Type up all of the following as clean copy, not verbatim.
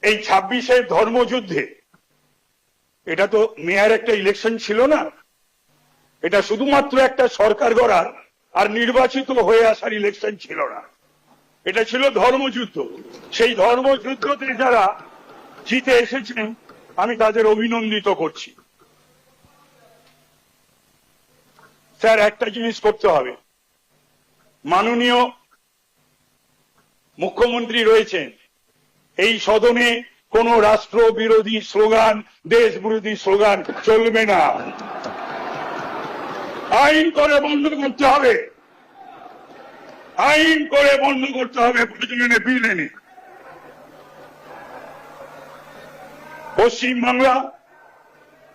এই 26-এর ধর্মযুদ্ধে এটা তো মেয়ার একটা ইলেকশন ছিল না, এটা শুধুমাত্র একটা সরকার গড়ার আর নির্বাচিত হয়ে আসার ইলেকশন ছিল না, এটা ছিল ধর্মযুদ্ধ। সেই ধর্মযুদ্ধতে যারা জিতে এসেছেন আমি তাদের অভিনন্দিত করছি। স্যার, একটা জিনিস করতে হবে, মাননীয় মুখ্যমন্ত্রী রয়েছেন, এই সদনে কোন রাষ্ট্র বিরোধী স্লোগান, দেশ বিরোধী স্লোগান চলবে না, আইন করে বন্ধ করতে হবে, আইন করে বন্ধ করতে হবে, প্রয়োজনে বিল এনে। পশ্চিমবাংলা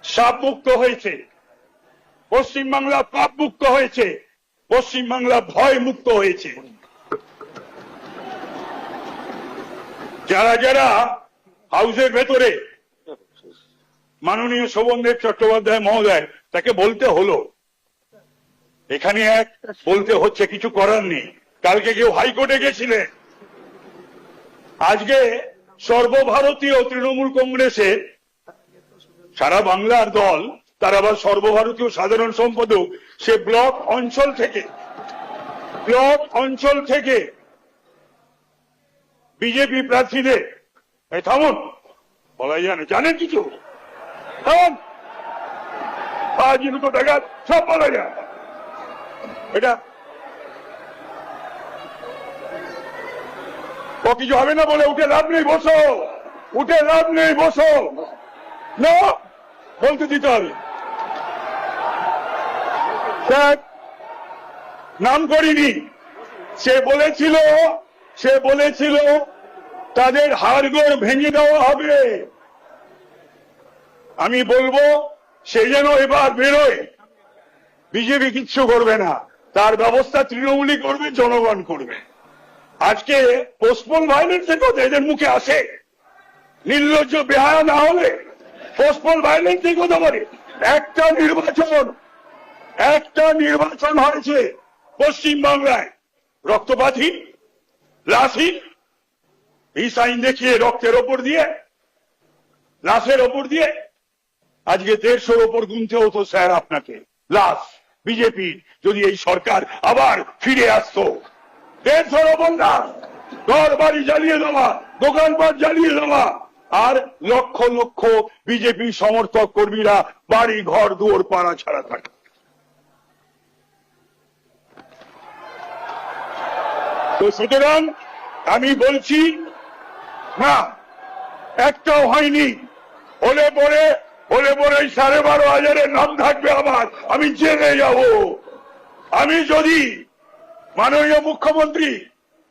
সাপ মুক্ত হয়েছে, পশ্চিমবাংলা পাপ মুক্ত হয়েছে, পশ্চিমবাংলা ভয় মুক্ত হয়েছে। যারা যারা হাউসের ভেতরে মাননীয় শোভনদেব চট্টোপাধ্যায় মহোদয়, তাকে বলতে হলো, এখানে এক বলতে হচ্ছে, কিছু করার নেই। কালকে কেউ হাইকোর্টে গেছিলেন, আজকে সর্বভারতীয় তৃণমূল কংগ্রেসের সারা বাংলার দল, তার আবার সর্বভারতীয় সাধারণ সম্পাদক, সে ব্লক অঞ্চল থেকে বিজেপি প্রার্থীদের, থামুন, বলাই জানেন কিছু, থামুন, 5 দুটো টাকা সব বলা যায়, এটা কিছু হবে না বলে উঠে লাভ নেই, বসো, উঠে লাভ নেই, বসো না, বলতে দিতে হবে। নাম করিনি, সে বলেছিল তাদের হাড়গোড় ভেঙে দেওয়া হবে। আমি বলবো সে যেন এবার বেরোয়, বিজেপি কিচ্ছু করবে না, তার ব্যবস্থা তৃণমূলই করবে, জনগণ করবে। আজকে পোস্টপোন ভায়োলেন্সের কথা এদের মুখে আসে, নির্লজ্জ বেহায়া না হলে পোস্টপোন ভায়োলেন্সের কথা বলে। একটা নির্বাচন হয়েছে পশ্চিমবাংলায়, রক্তপাতহীন, লাশহীন, এই সাইন দেখিয়ে রক্তের ওপর দিয়ে, লাশের ওপর দিয়ে আজকে 150-র ওপর গুনতে হতো স্যার আপনাকে লাশ। বিজেপি যদি এই সরকার আবার ফিরে আসতো, 150-র ওপর লাশ, ঘর বাড়ি জ্বালিয়ে দেওয়া, দোকানপাট জ্বালিয়ে দেওয়া, আর লক্ষ লক্ষ বিজেপি সমর্থক কর্মীরা বাড়ি ঘর দুয়ার পাড়া ছাড়া থাকে। তো সুতরাং আমি বলছি না, একটাও হয়নি, হলে পরে 12,500 নাম থাকবে আমার, আমি জেনে যাব। আমি যদি মাননীয় মুখ্যমন্ত্রী,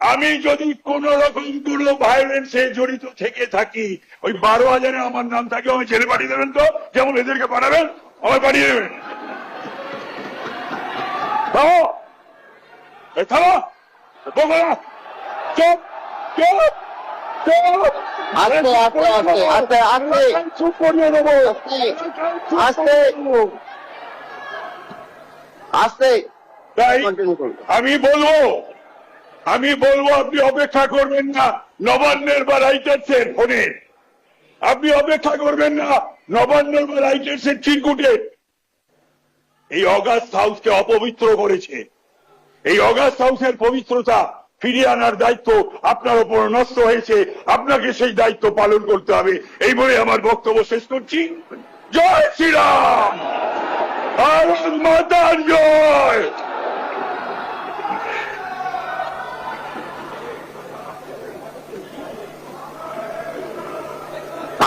আমি যদি কোন রকম কোন ভায়োলেন্সে জড়িত থেকে থাকি, ওই 12,000 আমার নাম থাকে, আমি জেলে পাঠিয়ে দেবেন তো, যেমন এদেরকে পাঠাবেন, আমায় পাঠিয়ে দেবেন। চুপ চুপ চুপ, চুপ করিয়ে দেবো, আস্তে। তাই আমি বলবো আপনি অপেক্ষা করবেন না নবান্নের বা রাইটার্সের ফোনে, আপনি অপেক্ষা করবেন না নবান্নের বা রাইটার্সের চিরকুটে। এই অগাস্ট হাউসকে অপবিত্র করেছে, এই অগাস্ট হাউসের পবিত্রতা ফিরিয়ে আনার দায়িত্ব আপনার উপর নষ্ট হয়েছে, আপনাকে সেই দায়িত্ব পালন করতে হবে। এই বলে আমার বক্তব্য শেষ করছি। জয় শ্রীরাম, ভারত মাতার জয়।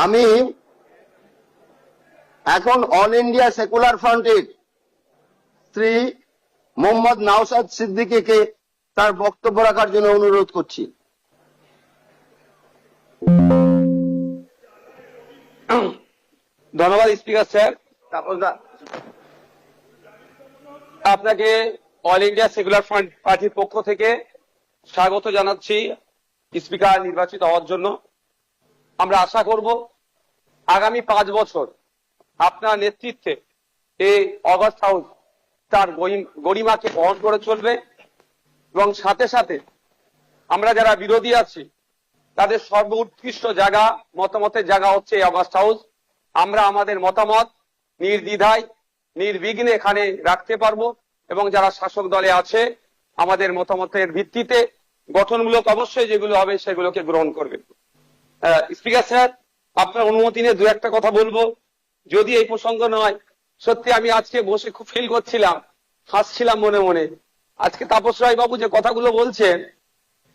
আমি এখন অল ইন্ডিয়া সেকুলার ফ্রন্টের শ্রী মোহাম্মদ নওশাদ সিদ্দিকীকে তার বক্তব্য রাখার জন্য অনুরোধ করছি। ধন্যবাদ স্পিকার স্যার। আপনাকে অল ইন্ডিয়া সেকুলার ফ্রন্ট পার্টির পক্ষ থেকে স্বাগত জানাচ্ছি স্পিকার নির্বাচিত হওয়ার জন্য। আমরা আশা করব আগামী 5 বছর আপনার নেতৃত্বে এই অগাস্ট হাউস তার গরিমাকে বহন করে চলবে, এবং সাথে সাথে আমরা যারা বিরোধী আছি তাদের সর্বোৎকৃষ্ট জায়গা, মতামতের জায়গা হচ্ছে এই অগাস্ট হাউস। আমরা আমাদের মতামত নির্দ্বিধায় নির্বিঘ্নে এখানে রাখতে পারবো এবং যারা শাসক দলে আছে আমাদের মতামতের ভিত্তিতে গঠনমূলক অবশ্যই যেগুলো হবে সেগুলোকে গ্রহণ করবে। স্পিকার স্যার, আপনার অনুমতি নিয়ে দু একটা কথা বলবো, যদি এই প্রসঙ্গ নয়। সত্যি আমি আজকে বসে খুব ফিল করছিলাম, হাসছিলাম মনে মনে। আজকে তাপস রায় বাবু যে কথাগুলো বলছেন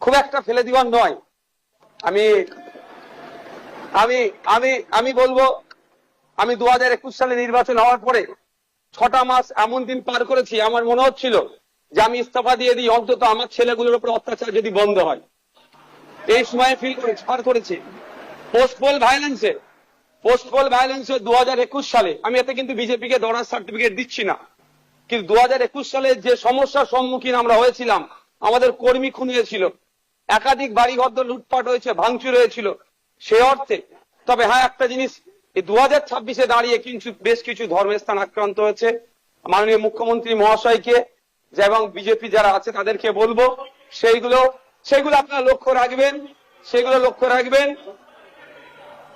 খুব একটা ফেলে দিবার নয়। আমি আমি আমি আমি বলবো, আমি 2021 সালে নির্বাচন হওয়ার পরে 6টা মাস এমন দিন পার করেছি, আমার মনে হচ্ছিল যে আমি ইস্তফা দিয়ে দিই, অন্তত আমার ছেলেগুলোর উপর অত্যাচার যদি বন্ধ হয়। এই সময় ফিল করেছি, পার করেছি। পোস্টপোল ভায়োলেন্সে 2021 সালে, আমি এতে কিন্তু বিজেপিকে দরার সার্টিফিকেট দিচ্ছি না, কিন্তু 2021 সালে যে সমস্যার সম্মুখীন আমরা হয়েছিলাম, আমাদের কর্মী খুন হয়েছিল, একাধিক বাড়িঘর লুটপাট হয়েছে, ভাঙচুর হয়েছিল, সে অর্থে। তবে হ্যাঁ, একটা জিনিস, এই 2026-এ দাঁড়িয়ে কিন্তু বেশ কিছু ধর্মের স্থান আক্রান্ত হয়েছে। মাননীয় মুখ্যমন্ত্রী মহাশয়কে এবং বিজেপি যারা আছে তাদেরকে বলবো সেইগুলো আপনারা লক্ষ্য রাখবেন।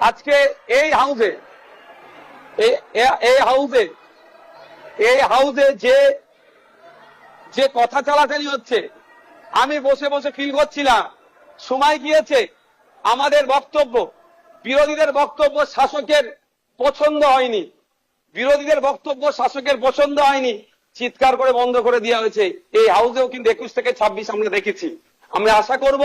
আজকে এই হাউসে যে কথা চালাচালি হচ্ছে, আমি বসে বসে ফিল করছিলাম, সময় গিয়েছে আমাদের বক্তব্য, বিরোধীদের বক্তব্য শাসকের পছন্দ হয়নি, চিৎকার করে বন্ধ করে দেওয়া হয়েছে। এই হাউসেও কিন্তু 21 থেকে 26 আমরা দেখেছি। আমরা আশা করব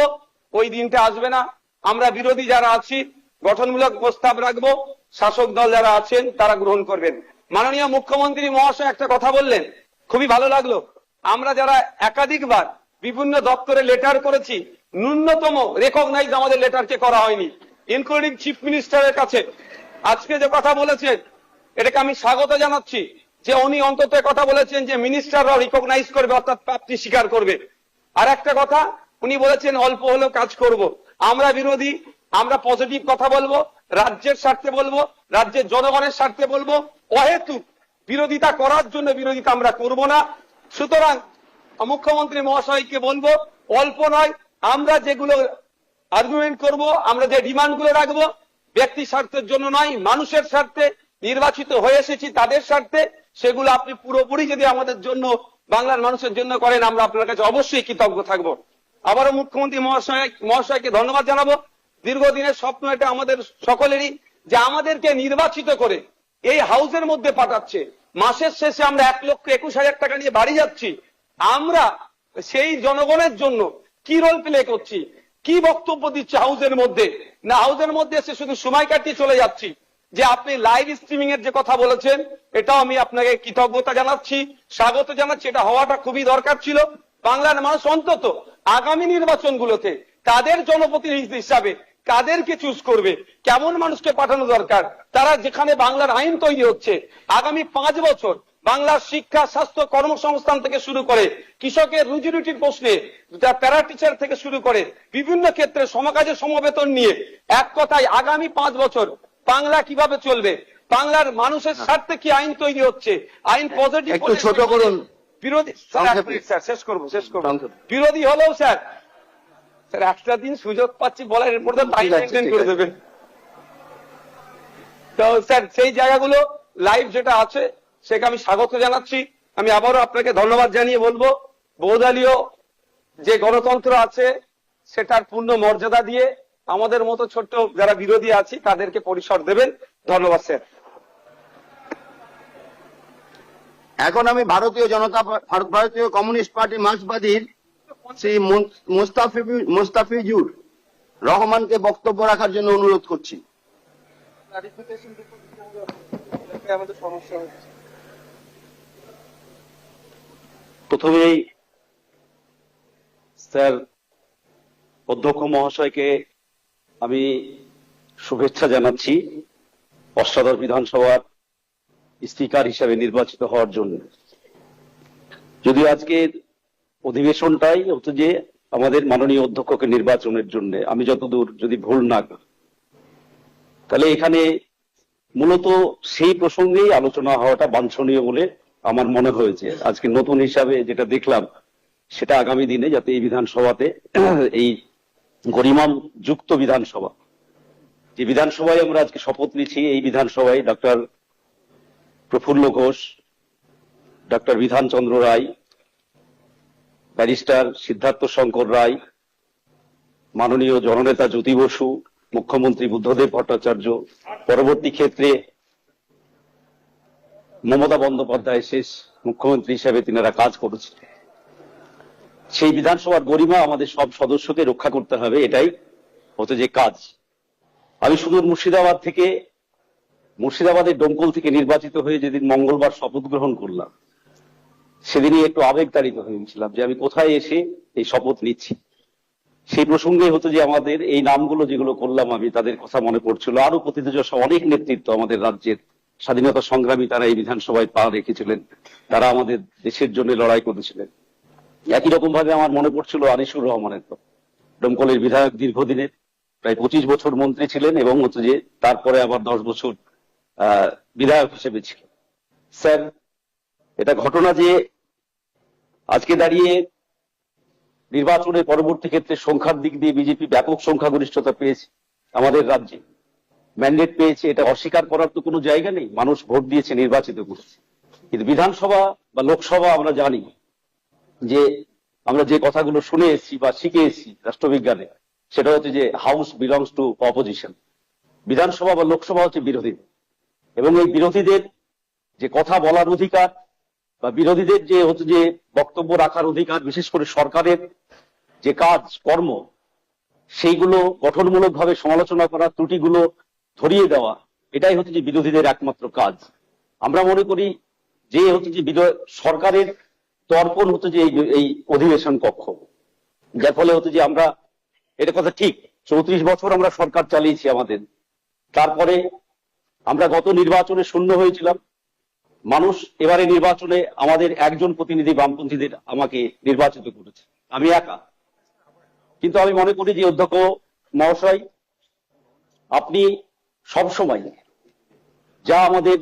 ওই দিনটা আসবে না। আমরা বিরোধী যারা আছি গঠনমূলক প্রস্তাব রাখবো, শাসক দল যারা আছেন তারা গ্রহণ করবেন। মাননীয় মুখ্যমন্ত্রী মহাশয় একটা কথা বললেন, খুবই ভালো লাগলো। আমরা যারা একাধিকবার বিভিন্ন দপ্তরে লেটার করেছি, ন্যূনতম রেকগনাইজ আমাদের লেটারকে করা হয়নি, ইনক্লুডিং চিফ মিনিস্টারের কাছে। আজকে যে কথা বলেছেন এটাকে আমি স্বাগত জানাচ্ছি, যে উনি অন্তত কথা বলেছেন যে মিনিস্টাররাও রিকগনাইজ করবে, অর্থাৎ প্রাপ্তি স্বীকার করবে। আর একটা কথা উনি বলেছেন, অল্প হলেও কাজ করব। আমরা বিরোধী, আমরা পজিটিভ কথা বলবো, রাজ্যের স্বার্থে বলবো, রাজ্যের জনগণের স্বার্থে বলবো। অহেতুক বিরোধিতা করার জন্য বিরোধিতা আমরা করব না। সুতরাং মুখ্যমন্ত্রী মহাশয়কে বলবো, অল্প নয়, আমরা যেগুলো আর্গুমেন্ট করব, আমরা যে ডিমান্ডগুলো রাখবো, ব্যক্তি স্বার্থের জন্য নয়, মানুষের স্বার্থে, নির্বাচিত হয়ে এসেছি তাদের স্বার্থে, সেগুলো আপনি পুরোপুরি যদি আমাদের জন্য, বাংলার মানুষের জন্য করেন, আমরা আপনার কাছে অবশ্যই কৃতজ্ঞ থাকবো। আবারও মুখ্যমন্ত্রী মহাশয়কে ধন্যবাদ জানাবো। দীর্ঘদিনের স্বপ্ন এটা আমাদের সকলেরই, যে আমাদেরকে নির্বাচিত করে এই হাউসের মধ্যে পাঠাচ্ছে। মাসের শেষে আমরা 1,21,000 টাকা নিয়ে বাড়ি যাচ্ছি। আমরা সেই জনগণের জন্য কি রোল প্লে করছি, কি বক্তব্য দিচ্ছি হাউসের মধ্যে? না, হাউসের মধ্যে এসে শুধু সময় কাটিয়ে চলে যাচ্ছি। যে আপনি লাইভ স্ট্রিমিং এর যে কথা বলেছেন, এটাও আমি আপনাকে কৃতজ্ঞতা জানাচ্ছি, স্বাগত জানাচ্ছি। এটা হওয়াটা খুবই দরকার ছিল। বাংলার মানুষ অন্তত আগামী নির্বাচনগুলোতে তাদের জনপ্রতিনিধি হিসাবে কাদেরকে চুজ করবে, কেমন মানুষকে পাঠানো দরকার, তারা যেখানে বাংলার আইন তৈরি হচ্ছে, আগামী 5 বছর বাংলার শিক্ষা, স্বাস্থ্য, কর্মসংস্থান থেকে শুরু করে কৃষকের রুজি রুটির প্রশ্নে, প্যারা টিচার থেকে শুরু করে বিভিন্ন ক্ষেত্রে সমকাজে সমবেতন নিয়ে, এক কথায় আগামী 5 বছর বাংলা কিভাবে চলবে, বাংলার মানুষের স্বার্থে কি আইন তৈরি হচ্ছে, আইন পজিটিভ, একটু ছোট করুন। বিরোধী স্যার, শেষ করবো। বিরোধী হলেও স্যার একটা দিন সুযোগ পাচ্ছি বলার, এর মধ্যে টাইম মেনটেন করে দেবেন। তো স্যার সেই জায়গাগুলো লাইভ যেটা আছে সেটা আমি স্বাগত জানাচ্ছি। আমি আবারও আপনাকে ধন্যবাদ জানিয়ে বলবো, বহুদলীয় যে গণতন্ত্র আছে সেটার পূর্ণ মর্যাদা দিয়ে আমাদের মতো ছোট্ট যারা বিরোধী আছি তাদেরকে পরিসর দেবেন। ধন্যবাদ স্যার। এখন আমি ভারতীয় কমিউনিস্ট পার্টি মার্ক্সবাদীর শ্রী মুস্তাফিজুর রহমানকে বক্তব্য রাখার জন্য অনুরোধ করছি। প্রথমেই স্যার অধ্যক্ষ মহাশয়কে আমি শুভেচ্ছা জানাচ্ছি অষ্টাদশ বিধানসভার স্পিকার হিসেবে নির্বাচিত হওয়ার জন্য। যদিও আজকের অধিবেশনটাই হতো যে আমাদের মাননীয় অধ্যক্ষকে নির্বাচনের জন্য, আমি যতদূর যদি ভুল না করি, তাহলে এখানে মূলত সেই প্রসঙ্গেই আলোচনা হওয়াটা বাঞ্ছনীয় বলে আমার মনে হয়েছে। আজকে নতুন হিসাবে যেটা দেখলাম সেটা আগামী দিনে যাতে এই বিধানসভাতে এই গরিমা যুক্ত বিধানসভা, যে বিধানসভায় আমরা আজকে শপথ নিচ্ছি, এই বিধানসভায় ডক্টর প্রফুল্ল ঘোষ, ডক্টর বিধানচন্দ্র রায়, ব্যারিস্টার সিদ্ধার্থ শঙ্কর রায়, মাননীয় জননেতা জ্যোতি বসু, মুখ্যমন্ত্রী বুদ্ধদেব ভট্টাচার্য, পরবর্তী ক্ষেত্রে মমতা বন্দ্যোপাধ্যায় শেষ মুখ্যমন্ত্রী হিসেবে তিনারা কাজ করেছেন। সেই বিধানসভার গরিমা আমাদের সব সদস্যকে রক্ষা করতে হবে, এটাই হচ্ছে যে কাজ। আমি শুধু মুর্শিদাবাদের ডোমকল থেকে নির্বাচিত হয়ে যেদিন মঙ্গলবার শপথ গ্রহণ করলাম, সেদিনই একটু আবেগতাড়িত হয়ে গেছিলাম যে আমি কোথায় এসে এই শপথ নিচ্ছি। সেই প্রসঙ্গে হতো যে আমাদের এই নামগুলো যেগুলো করলাম আমি, তাদের কথা মনে পড়ছিল। আরো প্রতিনিধিদশা অনেক নেতৃত্ব আমাদের রাজ্যের স্বাধীনতা সংগ্রামী, তারা এই বিধানসভায় পা রেখেছিলেন, তারা আমাদের দেশের জন্য লড়াই করেছিলেন। একই রকম ভাবে আমার মনে পড়ছিল আনিসুর রহমানের কথা, ডোমকলের বিধায়ক, দীর্ঘদিনের প্রায় 25 বছর মন্ত্রী ছিলেন এবং হচ্ছে যে তারপরে আবার 10 বছর বিধায়ক হিসেবে ছিলেন। স্যার, এটা ঘটনা যে আজকে দাঁড়িয়ে নির্বাচনের পরবর্তী ক্ষেত্রে সংখ্যার দিক দিয়ে বিজেপি ব্যাপক সংখ্যাগরিষ্ঠতা পেয়েছে, আমাদের রাজ্যে ম্যান্ডেট পেয়েছে, এটা অস্বীকার করার তো কোনো জায়গা নেই। মানুষ ভোট দিয়েছে, নির্বাচিত করেছে। কিন্তু বিধানসভা বা লোকসভা আমরা জানি যে আমরা যে কথাগুলো শুনে এসেছি বা শিখে এসেছি রাষ্ট্রবিজ্ঞানে, সেটা হচ্ছে যে হাউস বিলংস টু অপোজিশন। বিধানসভা বা লোকসভা হচ্ছে বিরোধী, এবং এই বিরোধীদের যে কথা বলার অধিকার বা বিরোধীদের যে হচ্ছে যে বক্তব্য রাখার অধিকার, বিশেষ করে সরকারের যে কাজ কর্ম, সেইগুলো গঠনমূলকভাবে সমালোচনা করা, ত্রুটিগুলো ধরিয়ে দেওয়া, এটাই হচ্ছে যে বিরোধীদের একমাত্র কাজ। আমরা মনে করি যে হচ্ছে যে সরকারের দর্পণ হচ্ছে যে এই অধিবেশন কক্ষ, যার ফলে হচ্ছে যে আমরা, এটা কথা ঠিক, 34 বছর আমরা সরকার চালিয়েছি আমাদের, তারপরে আমরা গত নির্বাচনে শূন্য হয়েছিলাম। মানুষ এবারে নির্বাচনে আমাদের একজন প্রতিনিধি বামপন্থীদের আমাকে নির্বাচিত করেছে, আমি একা। কিন্তু আমি মনে করি যে অধ্যক্ষ মহাশয়, আপনি সবসময় যা আমাদের